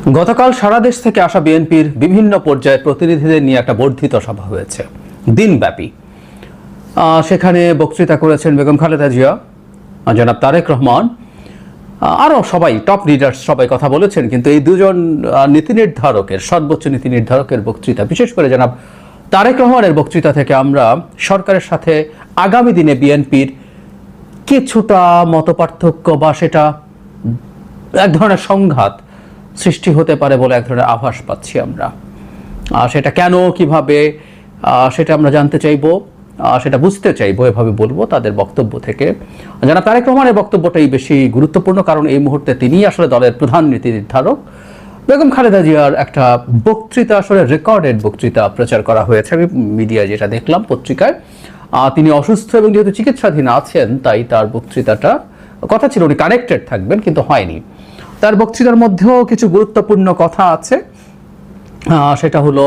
গতকাল সারা দেশ থেকে আসা বিএনপির বিভিন্ন পর্যায়ে প্রতিনিধিদের নিয়ে একটা বর্ধিত সভা হয়েছে দিনব্যাপী। সেখানে বক্তৃতা করেছেন বেগম খালেদা জিয়া, জনাব তারেক রহমান, আরও সবাই টপ লিডার্স সবাই কথা বলেছেন। কিন্তু এই দুজন নীতি নির্ধারকের, সর্বোচ্চ নীতি নির্ধারকের বক্তৃতা, বিশেষ করে জনাব তারেক রহমানের বক্তৃতা থেকে আমরা সরকারের সাথে আগামী দিনে বিএনপির কিছুটা মতপার্থক্য বা সেটা এক ধরনের সংঘাত সৃষ্টি হতে পারে বলে এক ধরনের আভাস পাচ্ছি আমরা। সেটা কেন, কিভাবে, সেটা আমরা জানতে চাইবো, সেটা বুঝতে চাইবো, এভাবে বলবো তাদের বক্তব্য থেকে। জনাব তারেক রহমানের বক্তব্যটাই বেশি গুরুত্বপূর্ণ, কারণ এই মুহূর্তে তিনিই আসলে দলের প্রধান নীতি নির্ধারক। বেগম খালেদা জিয়ার একটা বক্তৃতা, আসলে রেকর্ডেড বক্তৃতা প্রচার করা হয়েছে, আমি মিডিয়ায় যেটা দেখলাম, পত্রিকায়। তিনি অসুস্থ এবং যেহেতু চিকিৎসাধীন আছেন, তাই তার বক্তৃতাটা কথা ছিল উনি কানেক্টেড থাকবেন, কিন্তু হয়নি। তার বক্তৃতার মধ্যেও কিছু গুরুত্বপূর্ণ কথা আছে। সেটা হলো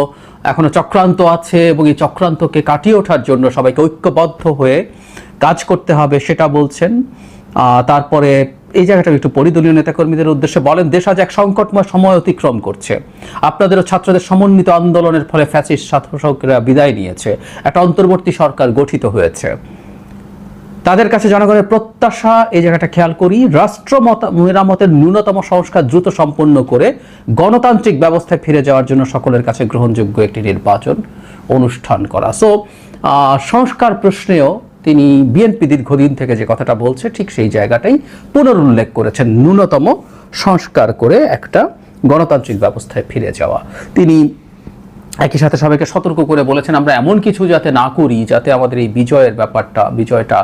এখনো চক্রান্ত আছে এবং এই চক্রান্তকে কাটিয়ে ওঠার জন্য সবাইকে ঐক্যবদ্ধ হয়ে কাজ করতে হবে, সেটা বলছেন। তারপরে এই জায়গাটা একটু পরিদলীয় নেতাকর্মীদের উদ্দেশ্যে বলেন, দেশ আজ এক সংকটময় সময় অতিক্রম করছে। আপনাদেরও ছাত্রদের সমন্বিত আন্দোলনের ফলে ফ্যাসিস্ট শাসকরা বিদায় নিয়েছে, একটা অন্তর্বর্তী সরকার গঠিত হয়েছে। তাদের কাছে জনগণের প্রত্যাশা, এই জায়গাটা খেয়াল করি, রাষ্ট্র মেরামতের ন্যূনতম সংস্কার দ্রুত সম্পন্ন করে গণতান্ত্রিক ব্যবস্থায় ফিরে যাওয়ার জন্য সকলের কাছে গ্রহণযোগ্য একটি নির্বাচন অনুষ্ঠান করা। সো সংস্কার প্রশ্নেও তিনি বিএনপি দীর্ঘদিন থেকে যে কথাটা বলছে, ঠিক সেই জায়গাটাই পুনরুল্লেখ করেছেন, ন্যূনতম সংস্কার করে একটা গণতান্ত্রিক ব্যবস্থায় ফিরে যাওয়া। তিনি একই সাথে সবাইকে সতর্ক করে বলেছেন, আমরা এমন কিছু যাতে না করি যাতে আমাদের এই বিজয়টা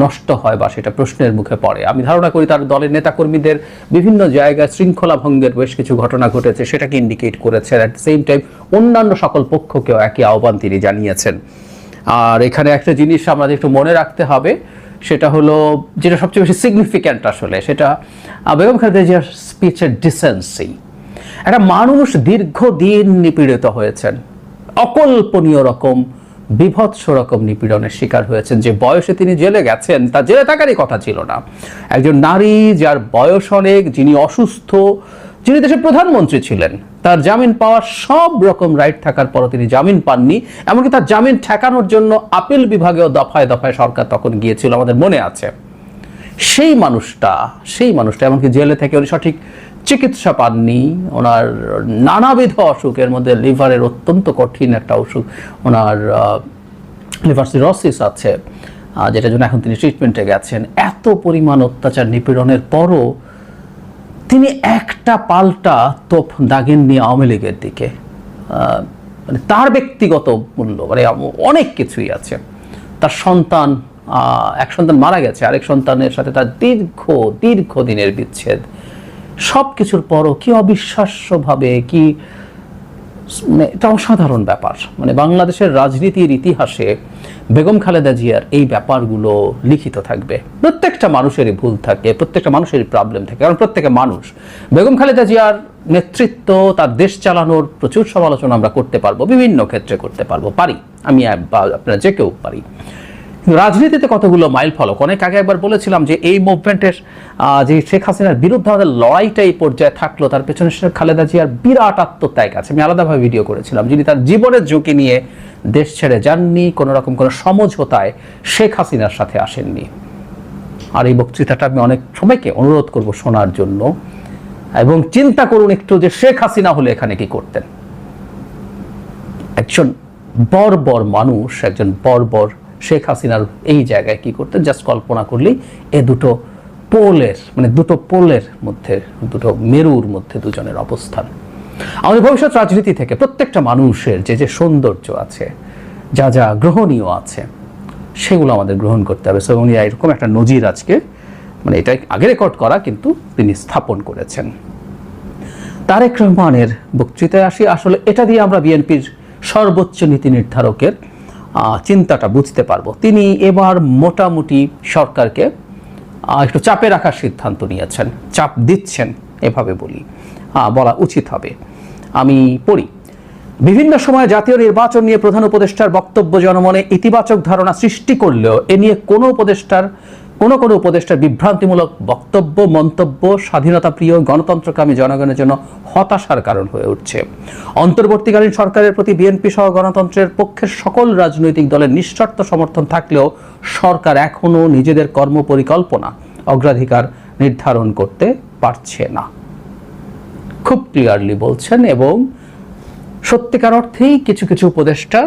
নষ্ট হয় বা সেটা প্রশ্নের মুখে পড়ে। আমি ধারণা করি তার দলের নেতাকর্মীদের বিভিন্ন জায়গায় শৃঙ্খলা ভঙ্গের বেশ কিছু ঘটনা ঘটেছে, সেটাকে ইন্ডিকেট করেছেন। অ্যাট দ্য সেম টাইম অন্যান্য সকল পক্ষকেও একই আহ্বান তিনি জানিয়েছেন। আর এখানে একটা জিনিস আমাদের একটু মনে রাখতে হবে, সেটা হলো যেটা সবচেয়ে বেশি সিগনিফিক্যান্ট আসলে, সেটা বেগম খালেদা জিয়ার স্পিচের ডিসেন্সি। একটা মানুষ দীর্ঘদিন নিপীড়িত হয়েছেন, অকল্পনীয় রকম বিভৎস রকম নিপীড়নের শিকার হয়েছেন। যে বয়সে তিনি জেলে গেছেন তা জেলে থাকারই কথা ছিল না। একজন নারী যার বয়স অনেক, যিনি অসুস্থ, যিনি দেশের প্রধানমন্ত্রী ছিলেন, তার জামিন পাওয়ার সব রকম রাইট থাকার পরও তিনি জামিন পাননি। এমনকি তার জামিন ঠেকানোর জন্য আপিল বিভাগেও দফায় দফায় সরকার তখন গিয়েছিল, আমাদের মনে আছে। সেই মানুষটা এমনকি জেলে থেকে উনি সঠিক চিকিৎসা পাননি। ওনার নানাবিধ অসুখের মধ্যে লিভারের অত্যন্ত কঠিন একটা অসুখ, ওনার লিভার সিরোসিস আছে, যেটার জন্য এখন তিনি ট্রিটমেন্টে গেছেন। এত পরিমাণ অত্যাচার নিপীড়নের পরও তিনি একটা পাল্টা তোপ দাগেননি আওয়ামী লীগের দিকে। মানে তার ব্যক্তিগত মূল্য, মানে অনেক কিছুই আছে। তার সন্তান, এক সন্তান মারা গেছে, আরেক সন্তানের সাথে তার দীর্ঘদিনের বিচ্ছেদ, সব কিছুর পরও কি অবিশ্বাস্যভাবে, কি মানে এটা অসাধারণ ব্যাপার। মানে বাংলাদেশের রাজনীতির ইতিহাসে বেগম খালেদা জিয়ার এই ব্যাপারগুলো লিখিত থাকবে। প্রত্যেকটা মানুষেরই ভুল থাকে, প্রত্যেকটা মানুষেরই প্রবলেম থাকে, কারণ প্রত্যেকে মানুষ। বেগম খালেদা জিয়ার নেতৃত্ব, তার দেশ চালানোর প্রচুর সমালোচনা আমরা করতে পারবো, বিভিন্ন ক্ষেত্রে করতে পারি, আমি আপনারা যে কেউ পারি। রাজনীতিতে কতগুলো মাইল ফলক। অনেক আগে একবার বলেছিলাম যে এই মুভমেন্টের যে শেখ হাসিনার বিরুদ্ধে আমাদের লড়াইটা এই পর্যায়ে থাকলো, তার পেছনে খালেদা জিয়ার বিরাট আত্মত্যাগ আছে। আমি আলাদাভাবে ভিডিও করেছিলাম, যিনি তার জীবনের ঝুঁকি নিয়ে দেশ ছেড়ে যাননি, কোনো রকম কোনো সমঝোতায় শেখ হাসিনার সাথে আসেননি। আর এই বক্তৃতাটা আমি অনেক সবাইকে অনুরোধ করব শোনার জন্য, এবং চিন্তা করুন একটু যে শেখ হাসিনা হলে এখানে কি করতেন। একজন বর্বর মানুষ, একজন বর্বর শেখ হাসিনার এই জায়গায় কি করতেন, জাস্ট কল্পনা করলেই এ দুটো পোলের মধ্যে, দুটো মেরুর মধ্যে দুজনের অবস্থান। আমাদের ভবিষ্যৎ রাজনীতি থেকে প্রত্যেকটা মানুষের যে সৌন্দর্য আছে, যা গ্রহণীয় আছে, সেগুলো আমাদের গ্রহণ করতে হবে। এবং এরকম একটা নজির আজকে, মানে এটা আগে রেকর্ড করা, কিন্তু তিনি স্থাপন করেছেন। তারেক রহমানের বক্তৃতায় আসি। আসলে এটা দিয়ে আমরা বিএনপির সর্বোচ্চ নীতি নির্ধারকের চিন্তাটা বুঝতে পারবো। তিনি এবার মোটামুটি সরকারকে একটু চাপে রাখার সিদ্ধান্ত নিয়েছেন, চাপ দিচ্ছেন, এভাবে বলা উচিত হবে। আমি পড়ি, বিভিন্ন সময় জাতীয় নির্বাচন নিয়ে প্রধান উপদেষ্টার বক্তব্য জনমনে ইতিবাচক ধারণা সৃষ্টি করলেও এ নিয়ে কোনো উপদেষ্টার কোনো কোনো উপদেষ্টার বিভ্রান্তিমূলক বক্তব্য, মন্তব্য স্বাধীনতাপ্রিয় গণতন্ত্রকামী জনগণের জন্য হতাশার কারণ হয়ে উঠছে। অন্তর্বর্তীকালীন সরকারের প্রতি বিএনপি সহ গণতন্ত্রের পক্ষের সকল রাজনৈতিক দলের নিঃশর্ত সমর্থন থাকলেও সরকার এখনও নিজেদের কর্মপরিকল্পনা, অগ্রাধিকার নির্ধারণ করতে পারছে না, খুব ক্লিয়ারলি বলছেন। এবং সত্যিকার অর্থেই কিছু কিছু উপদেষ্টার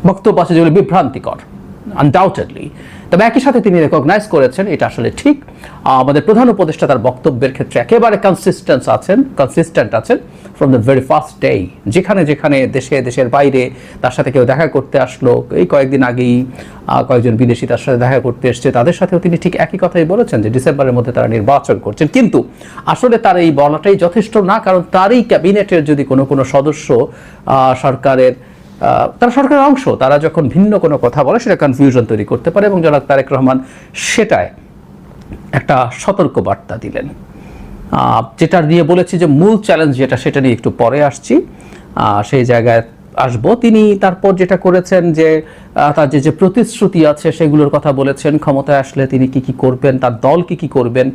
বক্তব্য আছে যেগুলো বিভ্রান্তিকর, আনডাউটেডলি। তবে একই সাথে তিনি রেকগনাইজ করেছেন এটা আসলে ঠিক। আমাদের প্রধান উপদেষ্টা তার বক্তব্যের ক্ষেত্রে একেবারে কনসিস্টেন্ট আছেন from the very first day. যেখানে যেখানে দেশের বাইরে তার সাথে কেউ দেখা করতে আসলো, এই কয়েকদিন আগেই কয়েকজন বিদেশি তার সাথে দেখা করতে এসছে, তাদের সাথেও তিনি ঠিক একই কথাই বলেছেন যে ডিসেম্বরের মধ্যে তারা নির্বাচন করছেন। কিন্তু আসলে তার এই বলাটাই যথেষ্ট না, কারণ তারই ক্যাবিনেটের যদি কোনো সদস্য সরকারের তারা সরকারের অংশ, তারা যখন ভিন্ন কোনো কথা বলে সেটা কনফিউশন তৈরি করতে পারে। এবং জনাব তারেক রহমান সেটায় একটা সতর্ক বার্তা দিলেন। যেটা নিয়ে বলেছি যে মূল চ্যালেঞ্জ যেটা, সেটা নিয়ে একটু পরে আসছি, সেই জায়গায় আসবো। তিনি তারপর যেটা করেছেন যে তার যে প্রতিশ্রুতি আছে সেগুলোর কথা বলেছেন। ক্ষমতায় আসলে তিনি কি করবেন, তার দল কি করবেন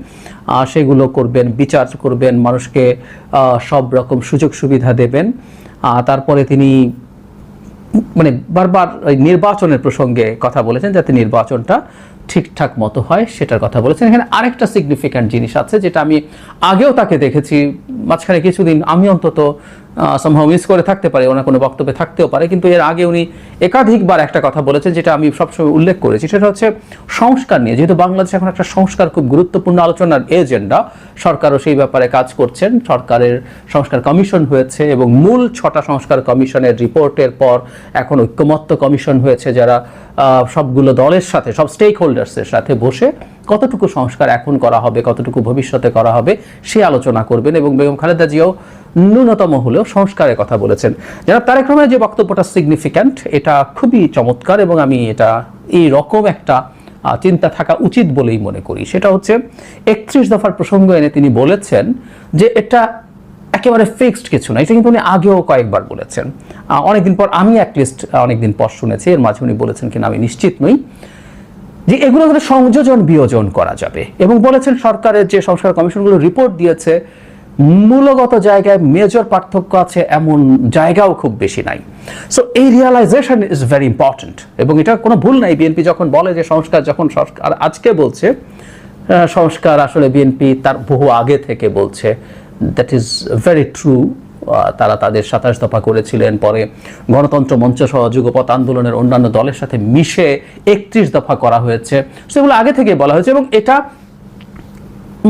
সেগুলো করবেন, বিচার করবেন, মানুষকে সব রকম সুযোগ সুবিধা দেবেন। তারপরে তিনি মানে বারবার নির্বাচনের প্রসঙ্গে কথা বলেছেন যাতে নির্বাচনটা ঠিকঠাক মতো হয় সেটার কথা বলেছেন। এখানে আরেকটা সিগনিফিক্যান্ট জিনিস আছে যেটা আমি আগেও তাকে দেখেছি, মাঝখানে কিছুদিন আমি অন্তত সামহাও মিস করে থাকতে পারি, ওনার কোনো বক্তব্যে থাকতেও পারে, কিন্তু এর আগে উনি একাধিকবার একটা কথা বলেছেন যেটা আমি সবসময় উল্লেখ করেছি, সেটা হচ্ছে সংস্কার নিয়ে। যেহেতু বাংলাদেশে এখন একটা সংস্কার খুব গুরুত্বপূর্ণ আলোচনার এজেন্ডা, সরকারও সেই ব্যাপারে কাজ করছেন। সরকারের সংস্কার কমিশন হয়েছে এবং মূল 6টা সংস্কার কমিশনের রিপোর্টের পর এখন ঐক্যমত্য কমিশন হয়েছে, যারা সবগুলো দলের সাথে, সব স্টেক হোল্ডার্সের সাথে বসে কতটুকু সংস্কার এখন করা হবে, কতটুকু ভবিষ্যতে করা হবে সে আলোচনা করবেন। এবং বেগম খালেদা জিয়াও ন্যূনতম হলেও সংস্কারের কথা বলেছেন। যারা তারেক রহমানের যে বক্তব্যটা সিগনিফিক্যান্ট, এটা খুবই চমৎকার এবং আমি এটা এই রকম একটা চিন্তা থাকা উচিত বলেই মনে করি। সেটা হচ্ছে 31 দফার প্রসঙ্গ এনে তিনি বলেছেন যে এটা একেবারে ফিক্সড কিছু না। এটা কিন্তু উনি আগেও কয়েকবার বলেছেন, অনেকদিন পর, আমি অ্যাটলিস্ট অনেকদিন পর শুনেছি, এর মাঝে উনি বলেছেন কিনা আমি নিশ্চিত নই, যে এগুলো সংযোজন বিয়োজন করা যাবে। এবং বলেছেন সরকারের যে সংস্কার কমিশনগুলো রিপোর্ট দিয়েছে মূলগত জায়গায় মেজর পার্থক্য আছে এমন জায়গাও খুব বেশি নাই। সো এই রিয়ালাইজেশন ইজ ভেরি ইম্পর্টেন্ট এবং এটা কোনো ভুল নাই। বিএনপি যখন বলে যে সংস্কার, যখন সংস্কার আজকে বলছে সংস্কার, আসলে বিএনপি তার বহু আগে থেকে বলছে, দ্যাট ইজ ভেরি ট্রু। তারা তাদের 27 দফা করেছিলেন, পরে গণতন্ত্র মঞ্চ সহ যুগপৎ আন্দোলনের অন্যান্য দলের সাথে মিশে 31 দফা করা হয়েছে, সেগুলো আগে থেকে বলা হয়েছে। এবং এটা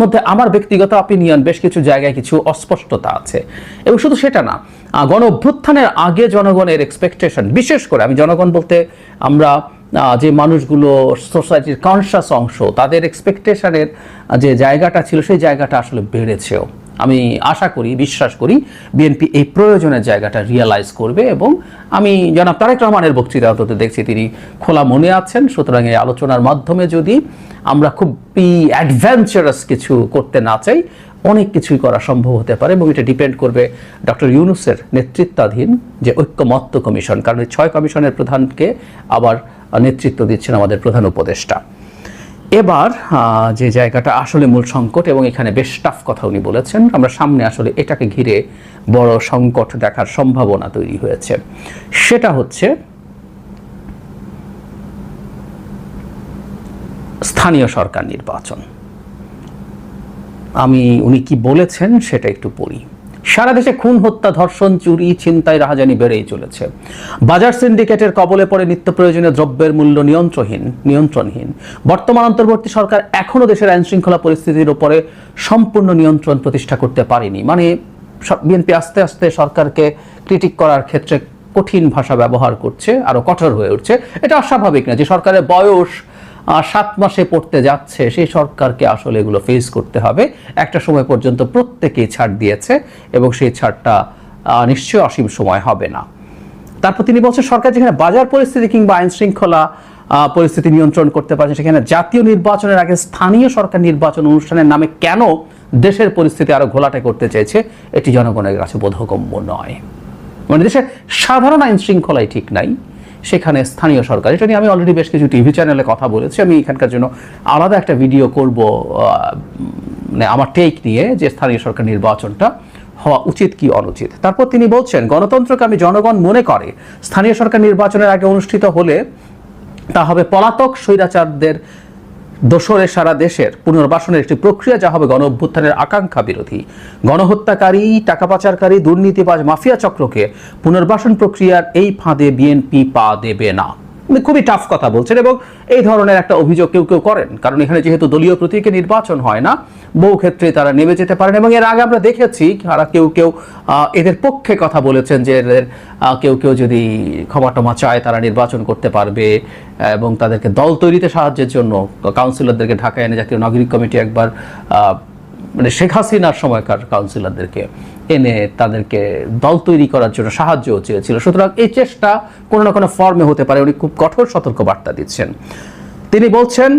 মধ্যে আমার ব্যক্তিগত অপিনিয়ন, বেশ কিছু জায়গায় কিছু অস্পষ্টতা আছে। এবং শুধু সেটা না, গণ অভ্যুত্থানের আগে জনগণের এক্সপেকটেশন, বিশেষ করে আমি জনগণ বলতে আমরা যে মানুষগুলো সোসাইটির কনসাস অংশ, তাদের এক্সপেকটেশনের যে জায়গাটা ছিল সেই জায়গাটা আসলে বেড়েছেও। আমি আশা করি, বিশ্বাস করি বিএনপি এই প্রয়োজনের জায়গাটা রিয়েলাইজ করবে। এবং আমি জনাব তারেক রহমানের বক্তৃতা অন্তত দেখছি তিনি খোলা মনে আছেন। সুতরাং এই আলোচনার মাধ্যমে যদি আমরা খুব অ্যাডভেঞ্চারাস কিছু করতে না চাই, অনেক কিছুই করা সম্ভব হতে পারে। এবং এটা ডিপেন্ড করবে ডক্টর ইউনূসের নেতৃত্বাধীন যে ঐক্যমত্য কমিশন, কারণ এই 6 কমিশনের প্রধানকে আবার নেতৃত্ব দিচ্ছেন আমাদের প্রধান উপদেষ্টা। এবার যে জায়গাটা আসলে মূল সংকট, এবং এখানে বেশ টাফ কথা উনি বলেছেন, আমরা সামনে আসলে এটাকে ঘিরে বড় সংকট দেখার সম্ভাবনা তৈরি হয়েছে, সেটা হচ্ছে স্থানীয় সরকার নির্বাচন। উনি কি বলেছেন সেটা একটু পড়ি। সারা দেশে খুন, হত্যা, ধর্ষণ, চুরি, ছিনতাই, রাহাজানি বেড়েই চলেছে। বাজার সিন্ডিকেটের কবলে পড়ে নিত্য প্রয়োজনীয় দ্রব্যের মূল্য নিয়ন্ত্রণহীন। বর্তমান অন্তর্বর্তী সরকার এখনো দেশের আইন শৃঙ্খলা পরিস্থিতির উপরে সম্পূর্ণ নিয়ন্ত্রণ প্রতিষ্ঠা করতে পারেনি। মানে বিএনপি আস্তে আস্তে সরকারকে ক্রিটিক করার ক্ষেত্রে কঠিন ভাষা ব্যবহার করছে, আরো কঠোর হয়ে উঠছে। এটা অস্বাভাবিক না যে সরকারের বয়স 7 মাসে পড়তে যাচ্ছে, সেই সরকারকে আসলে এগুলো ফেস করতে হবে। একটা সময় পর্যন্ত প্রত্যেকেই ছাড় দিয়েছে এবং সেই ছাড়টা নিশ্চয়ই অসীম সময় হবে না। তারপর তিনি বলছেন সরকার যেখানে বাজার পরিস্থিতি কিংবা আইন শৃঙ্খলা পরিস্থিতি নিয়ন্ত্রণ করতে পারছে, সেখানে জাতীয় নির্বাচনের আগে স্থানীয় সরকার নির্বাচন অনুষ্ঠানের নামে কেন দেশের পরিস্থিতি আরো ঘোলাটে করতে চাইছে, এটি জনগণের কাছে বোধগম্য নয়। মানে দেশের সাধারণ আইন শৃঙ্খলাই ঠিক নাই, সেখানে স্থানীয় সরকার, এটা নিয়ে আমি অলরেডি বেশ কিছু টিভি চ্যানেলে কথা বলেছি, আমি এখানকার জন্য আলাদা একটা ভিডিও করব মানে আমার টেক নিয়ে যে স্থানীয় সরকার নির্বাচনটা হওয়া উচিত কি অনুচিত। তারপর তিনি বলছেন, গণতন্ত্রকামী জনগণ মনে করে স্থানীয় সরকার নির্বাচনের আগে অনুষ্ঠিত হলে তা হবে পলাতক স্বৈরাচারদের দোসরে সারা দেশের পুনর্বাসনের একটি প্রক্রিয়া, যা হবে গণ অভ্যুত্থানের আকাঙ্ক্ষা বিরোধী। গণহত্যাকারী, টাকা পাচারকারী, দুর্নীতিবাজ মাফিয়া চক্রকে পুনর্বাসন প্রক্রিয়ার এই ফাঁদে বিএনপি পা দেবে না। খুবই টাফ কথা বলছেন এবং এই ধরনের একটা অভিযোগ কেউ কেউ করেন, কারণ এখানে যেহেতু দলীয় প্রতীকে নির্বাচন হয় না, বহু ক্ষেত্রে তারা নেমে যেতে পারেন। এবং এর আগে আমরা দেখেছি তারা কেউ কেউ এদের পক্ষে কথা বলেছেন যে এদের কেউ কেউ যদি ক্ষমা টমা চায় তারা নির্বাচন করতে পারবে, এবং তাদেরকে দল তৈরিতে সাহায্যের জন্য কাউন্সিলরদেরকে ঢাকায় এনে জাতীয় নাগরিক কমিটি একবার মানে শেখ হাসিনার সময়কার কাউন্সিলরদেরকে এনে তাদেরকে দল তৈরি করার জন্য সাহায্যও চেয়েছিল। সুতরাং এই চেষ্টা কোনো না কোনো ফর্মে হতে পারে। উনি খুব কঠোর সতর্কবার্তা দিচ্ছেন। তিনি বলছেন,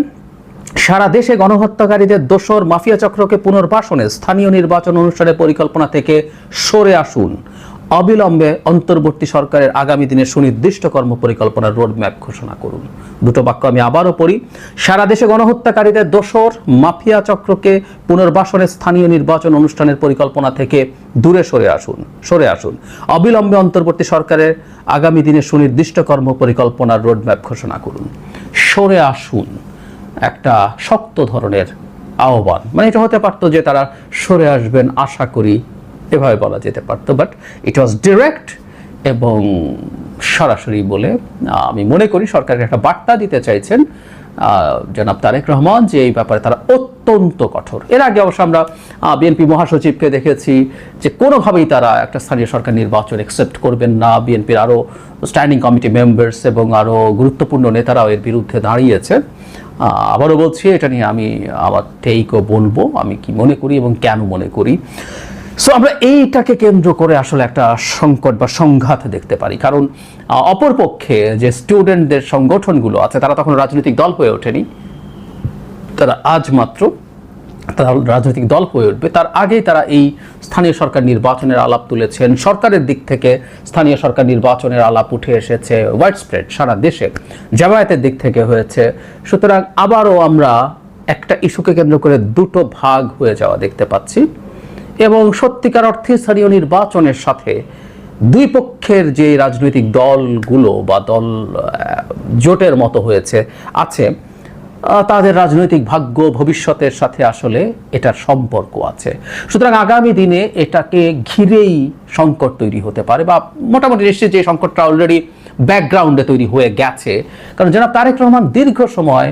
সারা দেশে গণহত্যাকারীদের দোসর মাফিয়া চক্রকে পুনর্বাসনে স্থানীয় নির্বাচন অনুষ্ঠানের পরিকল্পনা থেকে সরে আসুন। অবিলম্বে অন্তর্বর্তী সরকারের আগামী দিনের সুনির্দিষ্ট কর্মপরিকল্পনার রোডম্যাপ ঘোষণা করুন। দুটো বাক্য আমি আবারও পড়ি। সারা দেশে গণহত্যাকারীদের দোসর মাফিয়া চক্রকে পুনর্বাসনে স্থানীয় নির্বাচন অনুষ্ঠানের পরিকল্পনা থেকে দূরে সরে আসুন। অবিলম্বে অন্তর্বর্তী সরকারের আগামী দিনের সুনির্দিষ্ট কর্মপরিকল্পনার রোডম্যাপ ঘোষণা করুন। সরে আসুন একটা শক্ত ধরনের আহ্বান, মানে এটা হতে পারতো যে তারা সরে আসবেন আশা করি, এভাবে বলা যেতে পারতো, বাট ইট ওয়াজ ডিরেক্ট এবং সরাসরি বলে আমি মনে করি সরকারকে একটা বার্তা দিতে চাইছেন জনাব তারেক রহমান যে এই ব্যাপারে তারা অত্যন্ত কঠোর। এর আগে অবশ্য আমরা বিএনপি মহাসচিবকে দেখেছি যে কোনোভাবেই তারা একটা স্থানীয় সরকার নির্বাচন অ্যাকসেপ্ট করবেন না। বিএনপির আরও স্ট্যান্ডিং কমিটি মেম্বার্স এবং আরও গুরুত্বপূর্ণ নেতারাও এর বিরুদ্ধে দাঁড়িয়েছে। আবারও বলছি, এটা নিয়ে আমি আমার টেকও বলবো আমি কি মনে করি এবং কেন মনে করি। সো আমরা এইটাকে কেন্দ্র করে আসলে একটা সংকট বা সংঘাত দেখতে পারি, কারণ অপরপক্ষে যে স্টুডেন্টদের সংগঠনগুলো আছে তারা তখন রাজনৈতিক দল হয়ে ওঠেনি, তারা আজ মাত্র তারা রাজনৈতিক দল হয়ে উঠবে। তার আগেই তারা এই স্থানীয় সরকার নির্বাচনের আলাপ তুলেছেন। সরকারের দিক থেকে স্থানীয় সরকার নির্বাচনের আলাপ উঠে এসেছে ওয়াইড স্প্রেড সারা দেশে, জামায়াতের দিক থেকে হয়েছে। সুতরাং আবারও আমরা একটা ইস্যুকে কেন্দ্র করে দুটো ভাগ হয়ে যাওয়া দেখতে পাচ্ছি, এবং সত্যিকার অর্থে স্থানীয় নির্বাচনের সাথে দুই পক্ষের যে রাজনৈতিক দলগুলো বা দল জোটের মতো আছে তাদের রাজনৈতিক ভাগ্য ভবিষ্যতের সাথে আসলে এটার সম্পর্ক আছে। সুতরাং আগামী দিনে এটাকে ঘিরেই সংকট তৈরি হতে পারে, বা মোটামুটি নিশ্চিত যে সংকটটা অলরেডি ব্যাকগ্রাউন্ডে তৈরি হয়ে গেছে। কারণ জনাব তারেক রহমান দীর্ঘ সময়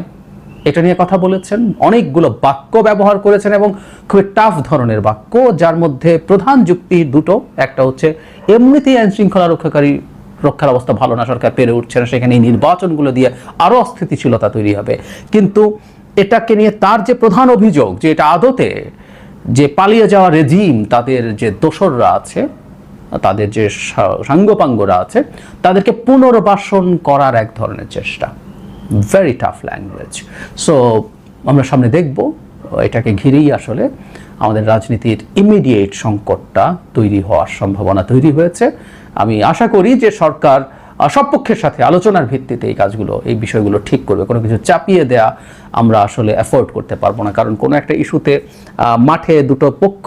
এটা নিয়ে কথা বলেছেন, অনেকগুলো বাক্য ব্যবহার করেছেন এবং খুবই টাফ ধরনের বাক্য, যার মধ্যে প্রধান যুক্তি দুটো। একটা হচ্ছে এমনিতেই আইন শৃঙ্খলা রক্ষার অবস্থা ভালো না, সরকার পেরে উঠছে না, সেখানে এই নির্বাচনগুলো দিয়ে আরও অস্থিতিশীলতা তৈরি হবে। কিন্তু এটাকে নিয়ে তার যে প্রধান অভিযোগ যে এটা আদতে যে পালিয়ে যাওয়া রেজিম, তাদের যে দোসররা আছে, তাদের যে সাঙ্গপাঙ্গরা আছে, তাদেরকে পুনর্বাসন করার এক ধরনের চেষ্টা। Very tough language. সো আমরা সামনে দেখব এটাকে ঘিরেই আসলে আমাদের রাজনীতির ইমিডিয়েট সংকটটা তৈরি হওয়ার সম্ভাবনা তৈরি হয়েছে। আমি আশা করি যে সরকার সব পক্ষের সাথে আলোচনার ভিত্তিতে এই বিষয়গুলো ঠিক করবে। কোনো কিছু চাপিয়ে দেয়া আমরা আসলে অ্যাফোর্ড করতে পারবো না, কারণ কোনো একটা ইস্যুতে মাঠে দুটো পক্ষ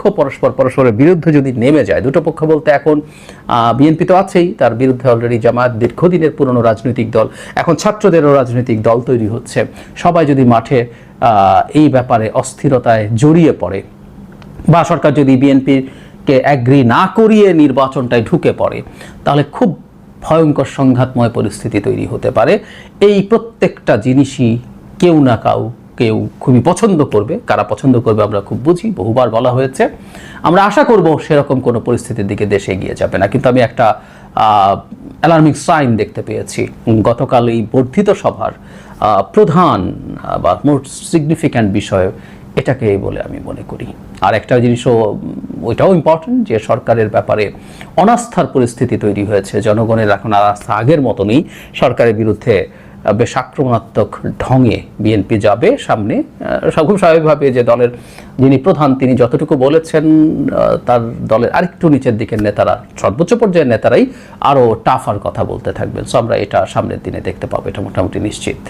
পরস্পরের বিরুদ্ধে যদি নেমে যায়, দুটো পক্ষ বলতে এখন বিএনপি তো আছেই, তার বিরুদ্ধে অলরেডি জামায়াত দীর্ঘদিনের পুরনো রাজনৈতিক দল, এখন ছাত্রদেরও রাজনৈতিক দল তৈরি হচ্ছে, সবাই যদি মাঠে এই ব্যাপারে অস্থিরতায় জড়িয়ে পড়ে, বা সরকার যদি বিএনপিকে অ্যাগ্রি না করিয়ে নির্বাচনটায় ঢুকে পড়ে, তাহলে খুব ভয়ঙ্কর সংঘাতময় পরিস্থিতি তৈরি হতে পারে। এই প্রত্যেকটা জিনিসই কেউ না কেউ খুবই পছন্দ করবে। কারা পছন্দ করবে আমরা খুব বুঝি, বহুবার বলা হয়েছে। আমরা আশা করব সেরকম কোনো পরিস্থিতির দিকে দেশে এগিয়ে যাবে না। কিন্তু আমি একটা অ্যালার্মিং সাইন দেখতে পেয়েছি। গতকাল এই বর্ধিত সভার প্রধান বা মোস্ট সিগনিফিক্যান্ট বিষয় এটাকে বলে আমি মনে করি। আর একটা জিনিসও ওইটাও ইম্পর্টেন্ট যে সরকারের ব্যাপারে অনাস্থার পরিস্থিতি তৈরি হয়েছে। জনগণের এখন আর আস্থা আগের মতো নেই। সরকারের বিরুদ্ধে বেশ আক্রমণাত্মক ঢঙে বিএনপি যাবে সামনে। খুব স্বাভাবিকভাবে যে দলের যিনি প্রধান তিনি যতটুকু বলেছেন, তার দলের আরেকটু নিচের দিকের নেতারা, সর্বোচ্চ পর্যায়ের নেতারাই আরও টাফার কথা বলতে থাকবেন। সো আমরা এটা সামনের দিনে দেখতে পাবো, এটা মোটামুটি নিশ্চিত।